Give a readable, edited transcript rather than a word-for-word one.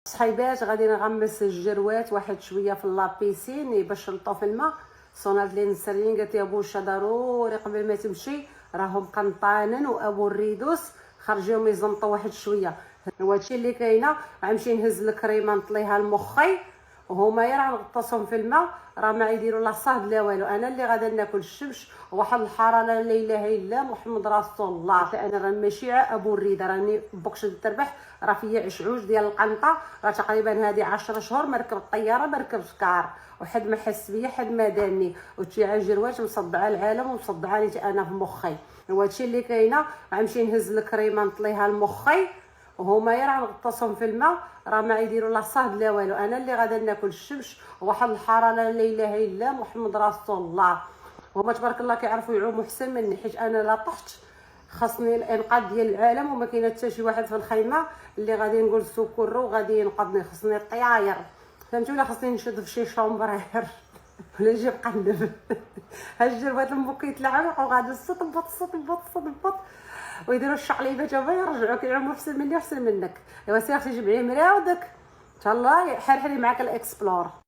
صحيبات غادي نغمس الجروات واحد شويه في لابيسين باش نطو في الماء. صونات لي نسرين قالت لي بوشا ضروري قبل ما تمشي راهم قنطانن وابو الريدوس خرجيهم يزنطوا واحد شويه. هو هادشي اللي كاينه. غنمشي نهز الكريمه نطليها لمخي وهما راه نغطسهم في الماء، راه ما يديروا لا صهد لا والو. انا اللي غادا ناكل الشمس وواحد الحراره لا اله الا محمد رسول الله. انا راه ماشي ابو الريده، راني بوكش التربح، راه فيا عشعوج ديال القنطه. راه تقريبا هذه 10 شهور ما ركبت طياره ما ركبت كار، وحد ما حس بيا حد ما داني، وتشيع جروات مصدعه العالم ومصدعاني انا في مخي. هو هادشي اللي كاينه. غنمشي نهز الكريمه نطليها لمخي وهما راه نغطسهم في الماء، راه ما يديروا لا صهد لا والو. انا اللي غادا ناكل الشمس وواحد الحراره لا اله الا محمد رسول الله. هما تبارك الله كيعرفوا يعوموا احسن مني، حيت انا لا طحت خاصني الانقاذ ديال العالم وما كاين حتى شي واحد في الخيمه اللي غادي نقول سكر وغادي ينقذني. خاصني الطياير، فهمتوا؟ ولا خاصني نشد في شي شومبرير ولا نجي نقلب. هاد الجربات لمو كيتلعبوا وغادي الصط بط ويديروا الشقليبه تا هما يرجعوا كيعوموا احسن مني واحسن منك. ايوا سير اختي جمعي مراودك ان شاء الله. حرحري معاك الاكسبلور.